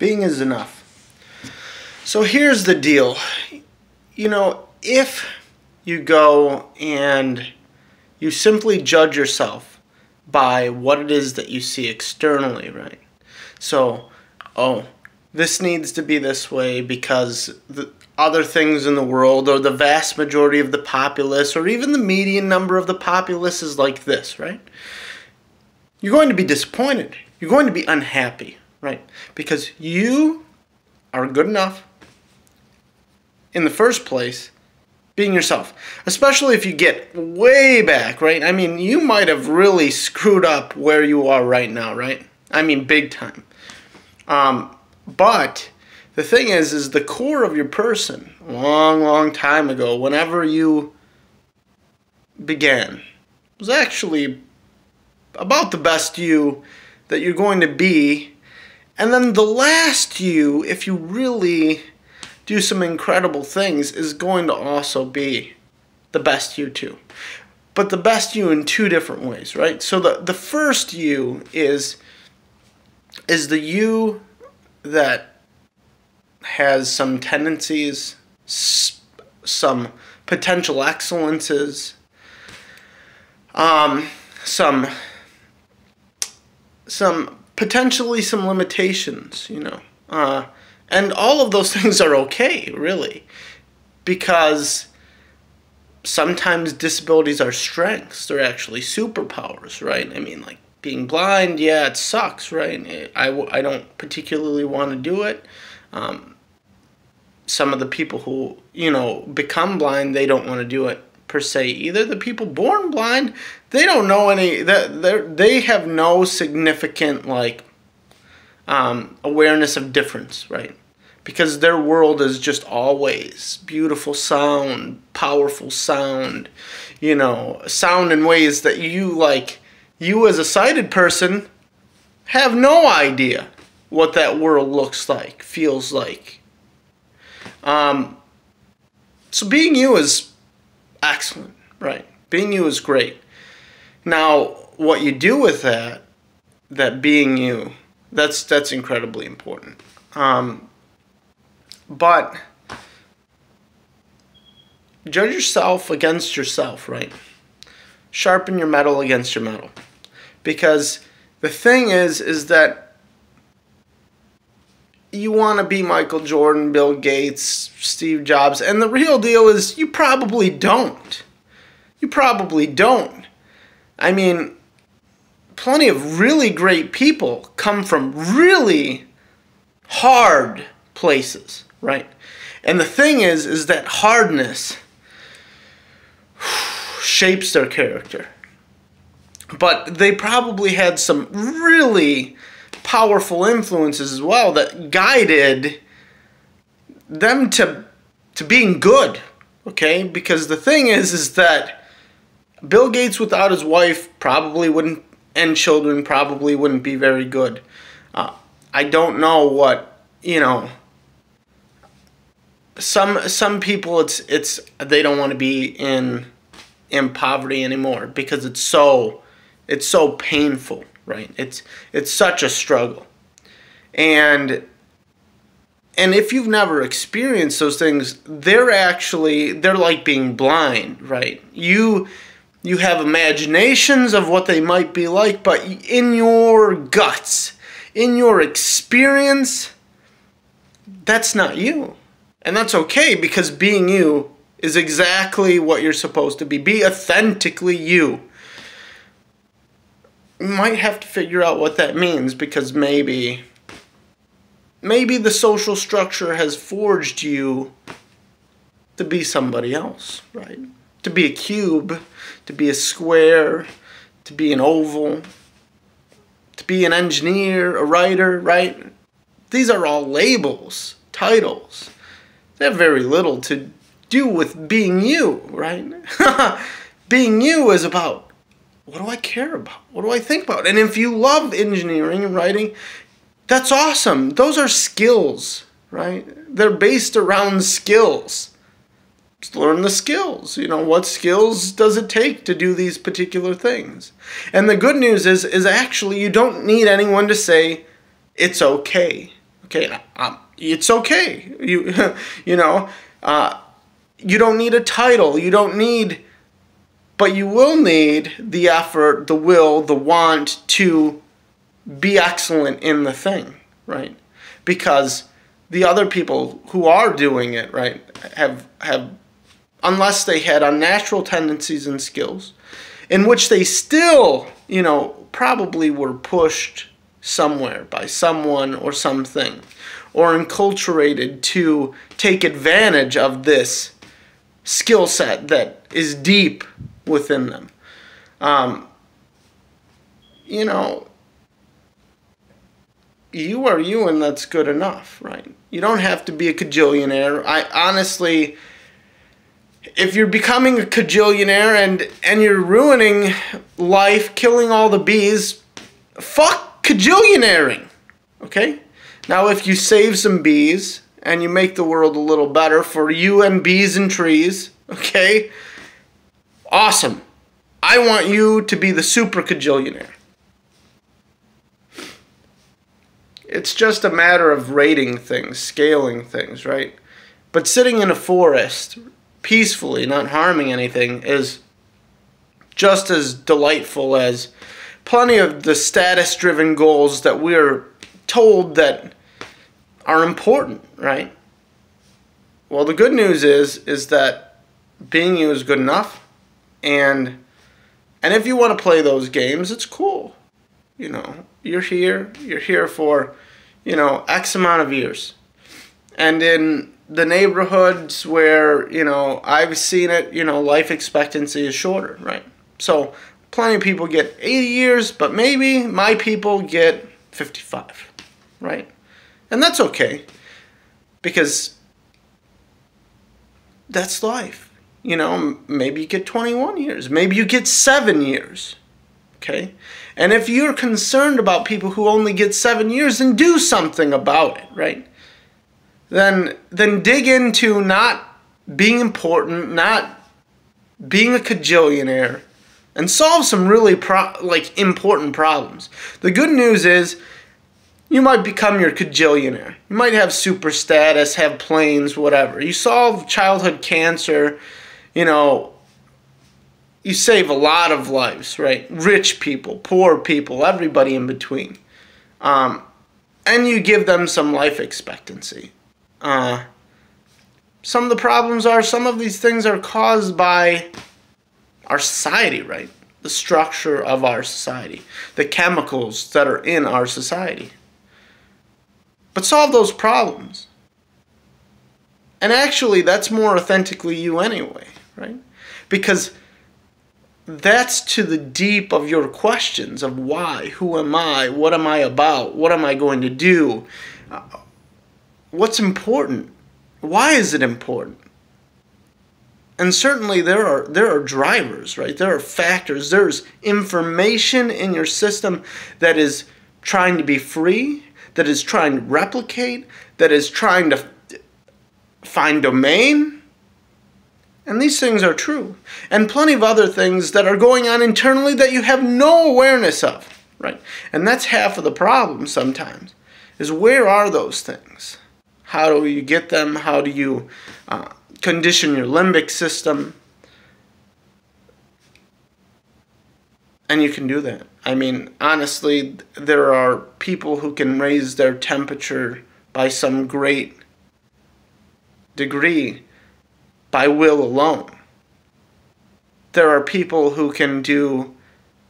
Being is enough. So here's the deal. You know, if you go and you simply judge yourself by what it is that you see externally, right? So, oh, this needs to be this way because the other things in the world, or the vast majority of the populace, or even the median number of the populace is like this, right? You're going to be disappointed. You're going to be unhappy, right? Because you are good enough in the first place being yourself. Especially if you get way back, right? I mean, you might have really screwed up where you are right now, right? I mean, big time. But the thing is the core of your person, long time ago, whenever you began, was actually about the best you that you're going to be. And then the last you, if you really do some incredible things, is going to also be the best you too. But the best you in two different ways, right? So the first you is the you that has some tendencies, some potential excellences, potentially some limitations, you know. And all of those things are okay, really, because sometimes disabilities are strengths. They're actually superpowers, right? I mean, like being blind, yeah, it sucks, right? I don't particularly want to do it. Some of the people who, you know, become blind, they don't want to do it per se either. The people born blind, they don't know any, they have no significant, like, awareness of difference, right? Because their world is just always beautiful sound, powerful sound, you know, sound in ways that you as a sighted person have no idea what that world looks like, feels like. So being you is excellent, right? Being you is great. Now, what you do with that being you, that's incredibly important. But judge yourself against yourself, right? Sharpen your metal against your metal. Because the thing is that you want to be Michael Jordan, Bill Gates, Steve Jobs, and the real deal is you probably don't. You probably don't. I mean, plenty of really great people come from really hard places, right? And the thing is that hardness shapes their character. But they probably had some really powerful influences as well that guided them to being good, okay? Because the thing is that Bill Gates without his wife probably wouldn't, and children probably wouldn't be very good. I don't know what, you know, some people it's they don't want to be in poverty anymore because it's so painful, right? It's such a struggle. And if you've never experienced those things, they're like being blind, right? You have imaginations of what they might be like, but in your guts, in your experience, that's not you. And that's okay, because being you is exactly what you're supposed to be. Be authentically you. You might have to figure out what that means, because maybe the social structure has forged you to be somebody else, right? To be a cube, to be a square, to be an oval, to be an engineer, a writer, right? These are all labels, titles. They have very little to do with being you, right? Being you is about, what do I care about? What do I think about? And if you love engineering and writing, that's awesome. Those are skills, right? They're based around skills. Just learn the skills. You know, what skills does it take to do these particular things? And the good news is actually you don't need anyone to say it's okay. Okay, it's okay. You know, you don't need a title. You don't need, but you will need the effort, the will, the want to be excellent in the thing, right? Because the other people who are doing it, right, have unless they had unnatural tendencies and skills, in which they still, probably were pushed somewhere by someone or something, or enculturated to take advantage of this skill set that is deep within them. You are you, and that's good enough, right? You don't have to be a cajillionaire. I honestly, if you're becoming a cajillionaire and you're ruining life, killing all the bees, fuck cajillionairing, okay? Now, if you save some bees and you make the world a little better for you and bees and trees, okay? Awesome. I want you to be the super cajillionaire. It's just a matter of rating things, scaling things, right? But sitting in a forest peacefully, not harming anything, is just as delightful as plenty of the status-driven goals that we're told that are important, right? Well, the good news is that being you is good enough, and if you want to play those games, it's cool. You're here for, X amount of years. And in the neighborhoods where, I've seen it, life expectancy is shorter, right? So plenty of people get 80 years, but maybe my people get 55, right? And that's okay, because that's life. Maybe you get 21 years, maybe you get 7 years, okay? And if you're concerned about people who only get 7 years, then do something about it, right? Then dig into not being important, not being a cajillionaire, and solve some really important problems. The good news is you might become your cajillionaire. You might have super status, have planes, whatever. You solve childhood cancer, you save a lot of lives, right? Rich people, poor people, everybody in between. And you give them some life expectancy. Some of the problems are, some of these things are caused by our society, right? The structure of our society, the chemicals that are in our society. But solve those problems. And actually, that's more authentically you anyway, right? Because that's to the deep of your questions of why, who am I, what am I about, what am I going to do, what's important, why is it important? And certainly there are drivers, right? There are factors, there's information in your system that is trying to be free, that is trying to replicate, that is trying to find domain. And these things are true. And plenty of other things that are going on internally that you have no awareness of, right? And that's half of the problem sometimes, is where are those things? How do you get them? How do you condition your limbic system? And you can do that. I mean, honestly, there are people who can raise their temperature by some great degree by will alone. There are people who can do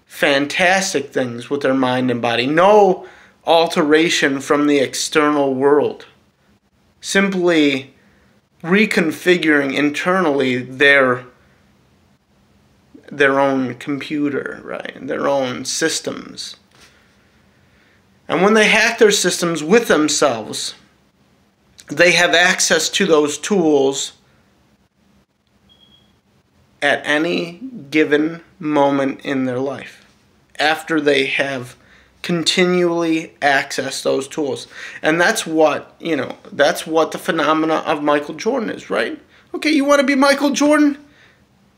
fantastic things with their mind and body. No alteration from the external world. Simply reconfiguring internally their own computer, right? Their own systems. And when they hack their systems with themselves, they have access to those tools at any given moment in their life, after they have continually accessed those tools. And that's what, that's what the phenomena of Michael Jordan is, right? Okay, you want to be Michael Jordan?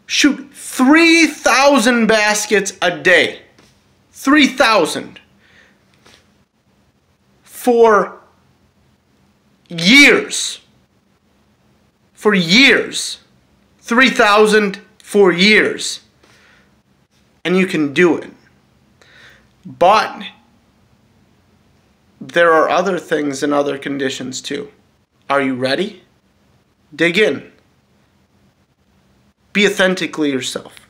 Shoot 3,000 baskets a day. 3,000. For years. For years. 3,000 for years. And you can do it. But there are other things and other conditions too. Are you ready? Dig in. Be authentically yourself.